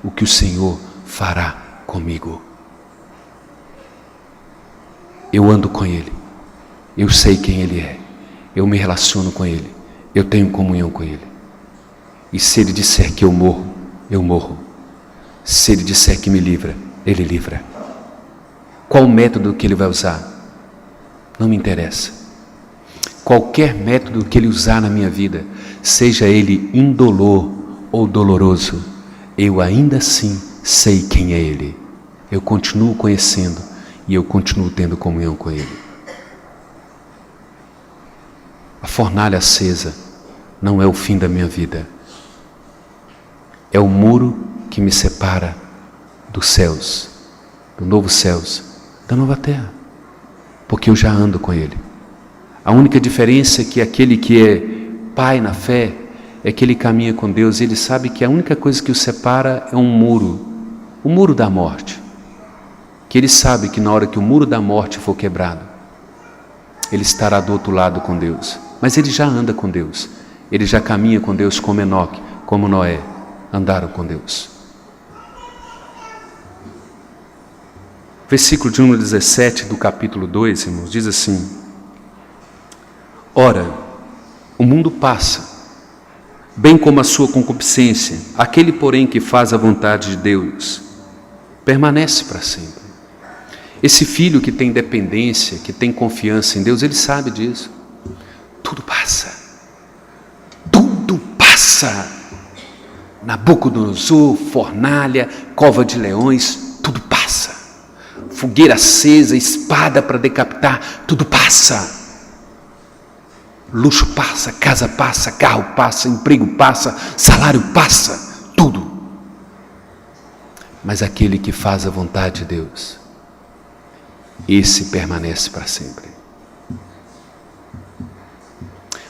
o que o Senhor fará comigo. Eu ando com Ele, eu sei quem Ele é, eu me relaciono com Ele, eu tenho comunhão com Ele. E se Ele disser que eu morro, eu morro. Se Ele disser que me livra, Ele livra. Qual método que Ele vai usar? Não me interessa. Qualquer método que Ele usar na minha vida, seja ele indolor ou doloroso, eu ainda assim sei quem é Ele. Eu continuo conhecendo e eu continuo tendo comunhão com Ele. A fornalha acesa não é o fim da minha vida. É o muro que me separa dos céus, do novo céus, da nova terra. Porque eu já ando com Ele. A única diferença é que aquele que é pai na fé, é que ele caminha com Deus, e ele sabe que a única coisa que o separa é um muro, o muro da morte. Que ele sabe que na hora que o muro da morte for quebrado, ele estará do outro lado com Deus. Mas ele já anda com Deus, ele já caminha com Deus, como Enoque, como Noé, andaram com Deus. Versículo de número 17 do capítulo 2, irmãos, diz assim: Ora, o mundo passa, bem como a sua concupiscência, aquele, porém, que faz a vontade de Deus, permanece para sempre. Esse filho que tem dependência, que tem confiança em Deus, ele sabe disso. Tudo passa. Tudo passa. Nabucodonosor, fornalha, cova de leões, tudo passa. Fogueira acesa, espada para decapitar, tudo passa. Luxo passa, casa passa, carro passa, emprego passa, salário passa, tudo. Mas aquele que faz a vontade de Deus, esse permanece para sempre.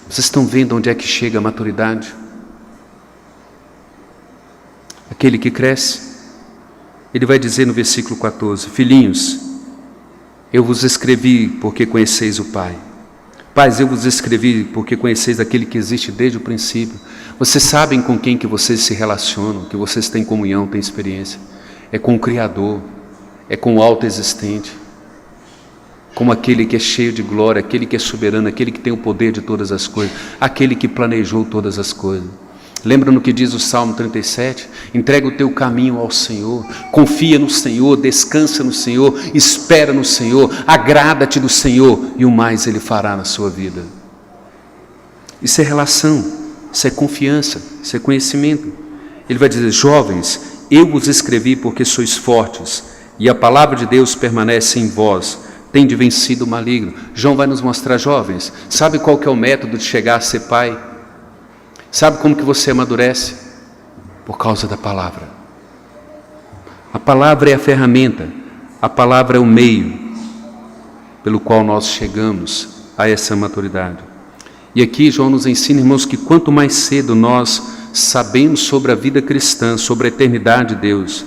Vocês estão vendo onde é que chega a maturidade? Aquele que cresce, ele vai dizer no versículo 14: Filhinhos, eu vos escrevi porque conheceis o Pai. Pais, eu vos escrevi porque conheceis aquele que existe desde o princípio. Vocês sabem com quem que vocês se relacionam, que vocês têm comunhão, têm experiência. É com o Criador, é com o Alto Existente, como aquele que é cheio de glória, aquele que é soberano, aquele que tem o poder de todas as coisas, aquele que planejou todas as coisas. Lembra no que diz o Salmo 37? Entrega o teu caminho ao Senhor, confia no Senhor, descansa no Senhor, espera no Senhor, agrada-te do Senhor, e o mais Ele fará na sua vida. Isso é relação, isso é confiança, isso é conhecimento. Ele vai dizer: jovens, eu vos escrevi porque sois fortes, e a palavra de Deus permanece em vós, tende vencido o maligno. João vai nos mostrar, jovens, sabe qual que é o método de chegar a ser pai? Sabe como que você amadurece? Por causa da palavra. A palavra é a ferramenta, a palavra é o meio pelo qual nós chegamos a essa maturidade. E aqui João nos ensina, irmãos, que quanto mais cedo nós sabemos sobre a vida cristã, sobre a eternidade de Deus,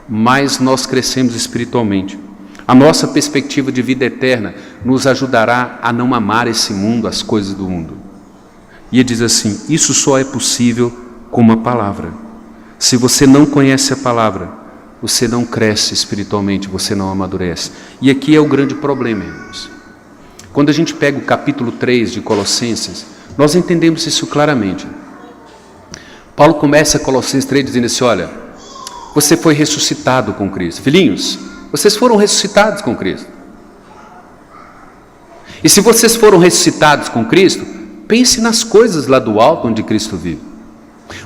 mais nós crescemos espiritualmente. A nossa perspectiva de vida eterna nos ajudará a não amar esse mundo, as coisas do mundo. E ele diz assim: isso só é possível com uma palavra. Se você não conhece a palavra, você não cresce espiritualmente, você não amadurece. E aqui é o grande problema, irmãos. Quando a gente pega o capítulo 3 de Colossenses, nós entendemos isso claramente. Paulo começa Colossenses 3 dizendo assim: olha, você foi ressuscitado com Cristo. Filhinhos, vocês foram ressuscitados com Cristo. E se vocês foram ressuscitados com Cristo, pense nas coisas lá do alto onde Cristo vive.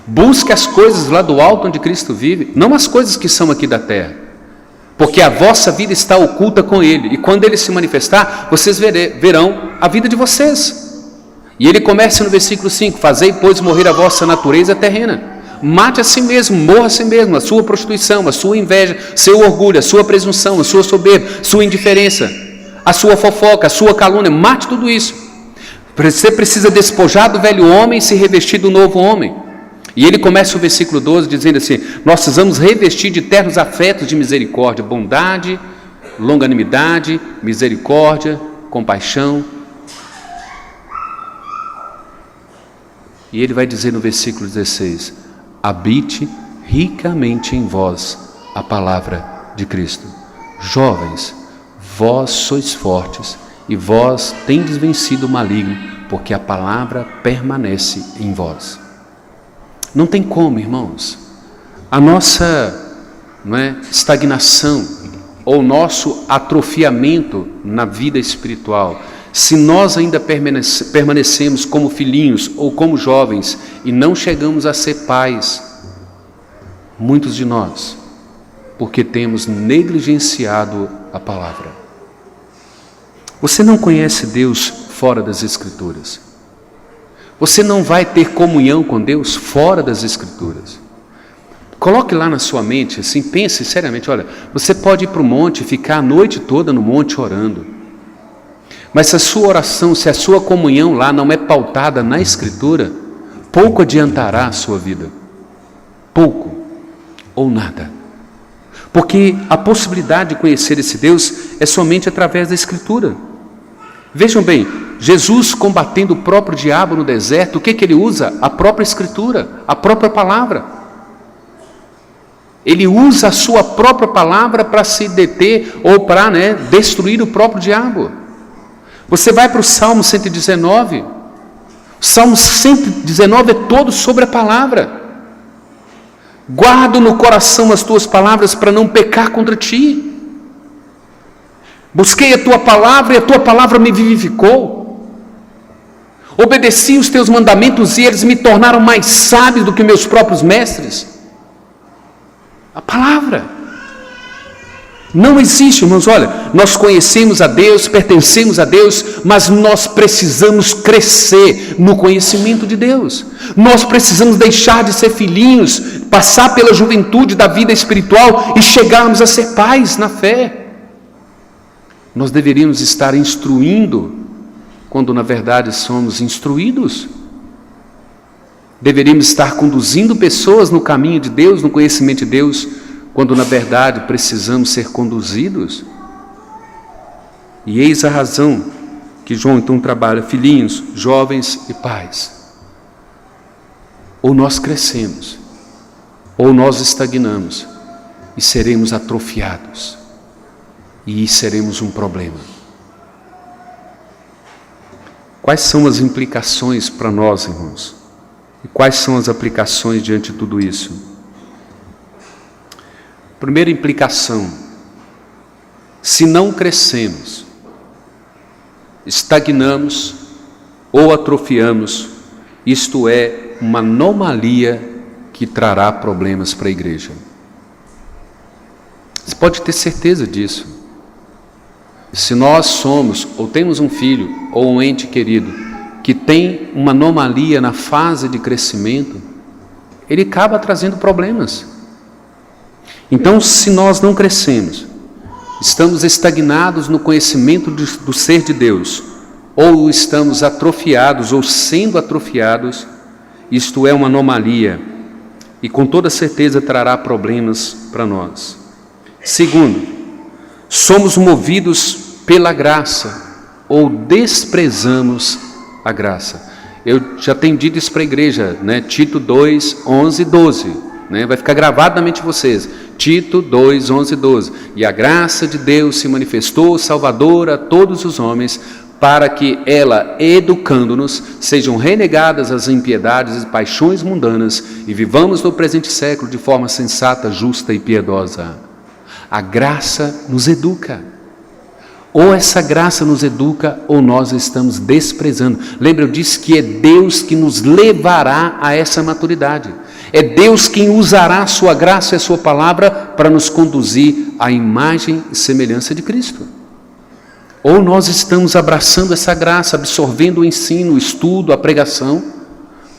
Busque as coisas lá do alto onde Cristo vive, não as coisas que são aqui da terra. Porque a vossa vida está oculta com Ele, e quando Ele se manifestar, vocês verão a vida de vocês. E ele começa no versículo 5: fazei, pois, morrer a vossa natureza terrena. Mate a si mesmo, morra a si mesmo, a sua prostituição, a sua inveja, seu orgulho, a sua presunção, a sua soberba, sua indiferença, a sua fofoca, a sua calúnia. Mate tudo isso. Você precisa despojar do velho homem e se revestir do novo homem. E ele começa o versículo 12 dizendo assim: nós precisamos revestir de ternos afetos de misericórdia, bondade, longanimidade, misericórdia, compaixão. E ele vai dizer no versículo 16: habite ricamente em vós a palavra de Cristo. Jovens, vós sois fortes e vós tendes vencido o maligno, porque a palavra permanece em vós. Não tem como, irmãos, a nossa estagnação ou nosso atrofiamento na vida espiritual, se nós ainda permanecemos como filhinhos ou como jovens e não chegamos a ser pais, muitos de nós, porque temos negligenciado a palavra. Você não conhece Deus fora das Escrituras. Você não vai ter comunhão com Deus fora das Escrituras. Coloque lá na sua mente, assim, pense seriamente, olha, você pode ir para o monte, ficar a noite toda no monte orando. Mas se a sua oração, se a sua comunhão lá não é pautada na Escritura, pouco adiantará a sua vida. Pouco ou nada. Porque a possibilidade de conhecer esse Deus é somente através da Escritura. Vejam bem, Jesus combatendo o próprio diabo no deserto, o que ele usa? A própria Escritura, a própria palavra. Ele usa a sua própria palavra para se deter ou para destruir o próprio diabo. Você vai para o Salmo 119, o Salmo 119 é todo sobre a palavra. Guardo no coração as tuas palavras para não pecar contra ti. Busquei a tua palavra e a tua palavra me vivificou. Obedeci os teus mandamentos e eles me tornaram mais sábios do que meus próprios mestres. A palavra. Não existe, irmãos, olha, nós conhecemos a Deus, pertencemos a Deus, mas nós precisamos crescer no conhecimento de Deus. Nós precisamos deixar de ser filhinhos, passar pela juventude da vida espiritual e chegarmos a ser pais na fé. Nós deveríamos estar instruindo, quando na verdade somos instruídos. Deveríamos estar conduzindo pessoas no caminho de Deus, no conhecimento de Deus, quando na verdade precisamos ser conduzidos. E eis a razão que João então trabalha: filhinhos, jovens e pais. Ou nós crescemos, ou nós estagnamos e seremos atrofiados. E seremos um problema. Quais são as implicações para nós, irmãos? E quais são as aplicações diante de tudo isso? Primeira implicação: se não crescemos, estagnamos ou atrofiamos, isto é uma anomalia que trará problemas para a igreja. Você pode ter certeza disso. Se nós somos, ou temos um filho, ou um ente querido, que tem uma anomalia na fase de crescimento, ele acaba trazendo problemas. Então, se nós não crescemos, estamos estagnados no conhecimento do ser de Deus, ou estamos atrofiados, ou sendo atrofiados, isto é uma anomalia, e com toda certeza trará problemas para nós. Segundo, somos movidos pela graça, ou desprezamos a graça. Eu já tenho dito isso para a igreja, né? Tito 2, 11 e 12, né? Vai ficar gravado na mente de vocês. Tito 2, 11 e 12. E a graça de Deus se manifestou salvadora a todos os homens, para que ela, educando-nos, sejam renegadas as impiedades e paixões mundanas, e vivamos no presente século de forma sensata, justa e piedosa. A graça nos educa. Ou essa graça nos educa, ou nós estamos desprezando. Lembra, eu disse que é Deus que nos levará a essa maturidade. É Deus quem usará a sua graça e a sua palavra para nos conduzir à imagem e semelhança de Cristo. Ou nós estamos abraçando essa graça, absorvendo o ensino, o estudo, a pregação,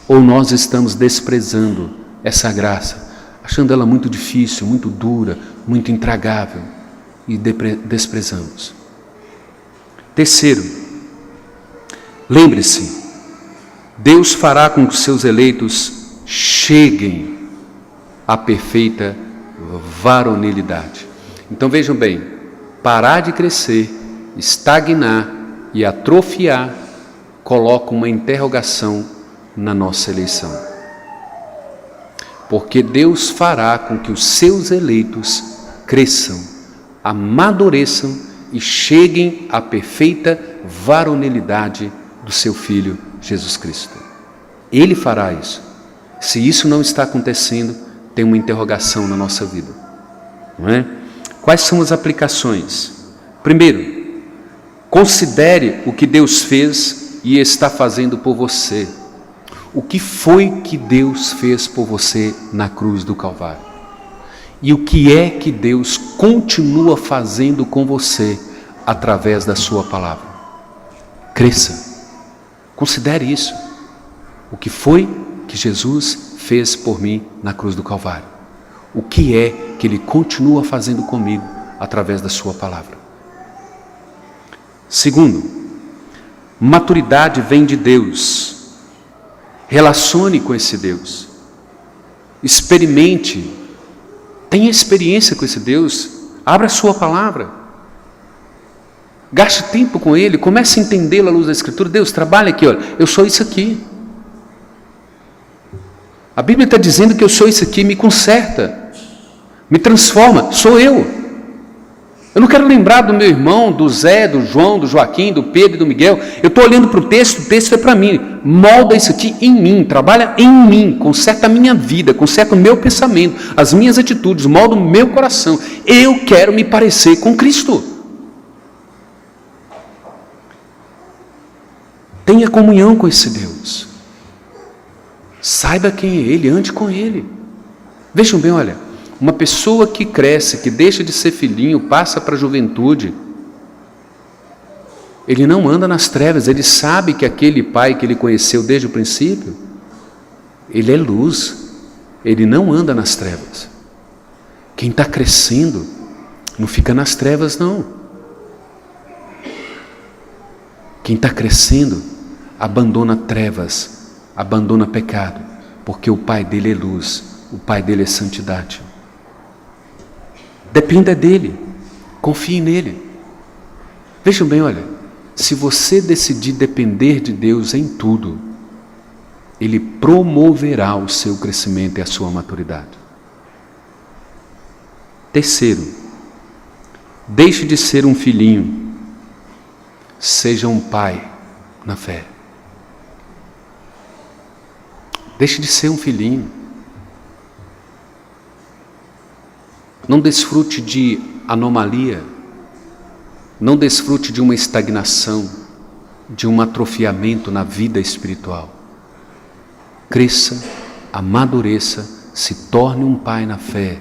ou nós estamos desprezando essa graça, achando ela muito difícil, muito dura, muito intragável, e desprezamos. Terceiro, lembre-se, Deus fará com que os seus eleitos cheguem à perfeita varonilidade. Então vejam bem, parar de crescer, estagnar e atrofiar coloca uma interrogação na nossa eleição. Porque Deus fará com que os seus eleitos cresçam, amadureçam e cheguem à perfeita varonilidade do seu Filho Jesus Cristo. Ele fará isso. Se isso não está acontecendo, tem uma interrogação na nossa vida, não é? Quais são as aplicações? Primeiro, considere o que Deus fez e está fazendo por você. O que foi que Deus fez por você na cruz do Calvário? E o que é que Deus continua fazendo com você através da sua palavra? Cresça. Considere isso. O que foi que Jesus fez por mim na cruz do Calvário? O que é que Ele continua fazendo comigo através da sua palavra? Segundo, maturidade vem de Deus. Relacione com esse Deus. Experimente. Tenha experiência com esse Deus. Abra a sua palavra. Gaste tempo com Ele. Comece a entendê-lo à luz da Escritura. Deus, trabalha aqui, olha. Eu sou isso aqui. A Bíblia está dizendo que eu sou isso aqui. Me conserta. Me transforma. Sou eu. Eu não quero lembrar do meu irmão, do Zé, do João, do Joaquim, do Pedro e do Miguel. Eu estou olhando para o texto é para mim. Molda isso aqui em mim, trabalha em mim, conserta a minha vida, conserta o meu pensamento, as minhas atitudes, molda o meu coração. Eu quero me parecer com Cristo. Tenha comunhão com esse Deus. Saiba quem é Ele, ande com Ele. Vejam bem, olha. Uma pessoa que cresce, que deixa de ser filhinho, passa para a juventude, ele não anda nas trevas, ele sabe que aquele pai que ele conheceu desde o princípio, ele é luz, ele não anda nas trevas. Quem está crescendo não fica nas trevas, não. Quem está crescendo abandona trevas, abandona pecado, porque o pai dele é luz, o pai dele é santidade. Dependa dele, confie nele. Vejam bem, olha, se você decidir depender de Deus em tudo, Ele promoverá o seu crescimento e a sua maturidade. Terceiro, deixe de ser um filhinho, seja um pai na fé. Deixe de ser um filhinho. Não desfrute de anomalia, não desfrute de uma estagnação, de um atrofiamento na vida espiritual. cresça, amadureça, se torne um pai na fé,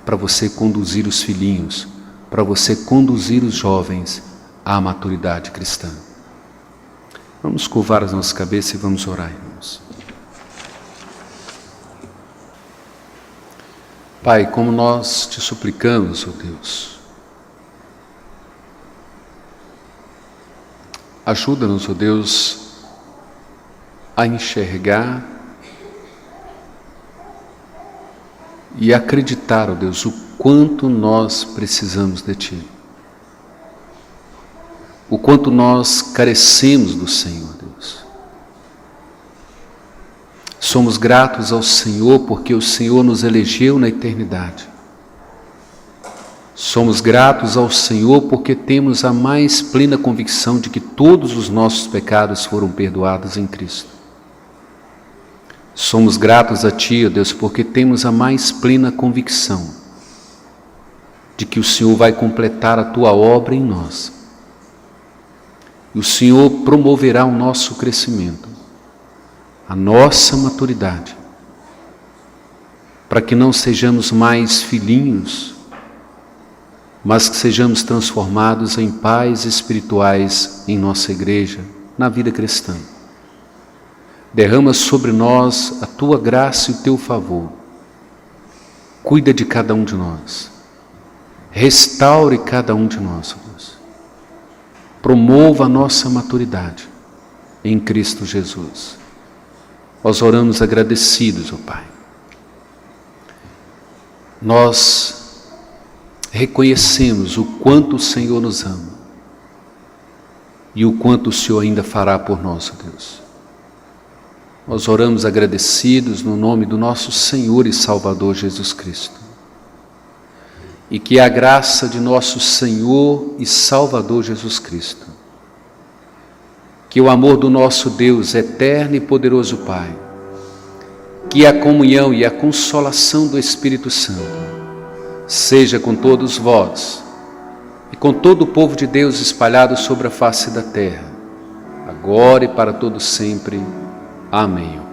para você conduzir os filhinhos, para você conduzir os jovens à maturidade cristã. Vamos curvar as nossas cabeças e vamos orar, irmãos. Pai, como nós te suplicamos, ó Deus, ajuda-nos, ó Deus, a enxergar e acreditar, ó Deus, o quanto nós precisamos de Ti, o quanto nós carecemos do Senhor, Deus. Somos gratos ao Senhor porque o Senhor nos elegeu na eternidade. Somos gratos ao Senhor porque temos a mais plena convicção de que todos os nossos pecados foram perdoados em Cristo. Somos gratos a Ti, ó Deus, porque temos a mais plena convicção de que o Senhor vai completar a Tua obra em nós. E o Senhor promoverá o nosso crescimento, a nossa maturidade, para que não sejamos mais filhinhos, mas que sejamos transformados em pais espirituais em nossa igreja, na vida cristã. Derrama sobre nós a Tua graça e o Teu favor. Cuida de cada um de nós. Restaure cada um de nós, ó Deus. Promova a nossa maturidade em Cristo Jesus. Nós oramos agradecidos, ó Pai. Nós reconhecemos o quanto o Senhor nos ama e o quanto o Senhor ainda fará por nós, ó Deus. Nós oramos agradecidos no nome do nosso Senhor e Salvador Jesus Cristo. E que a graça de nosso Senhor e Salvador Jesus Cristo, que o amor do nosso Deus eterno e poderoso Pai, que a comunhão e a consolação do Espírito Santo seja com todos vós e com todo o povo de Deus espalhado sobre a face da terra, agora e para todo sempre. Amém.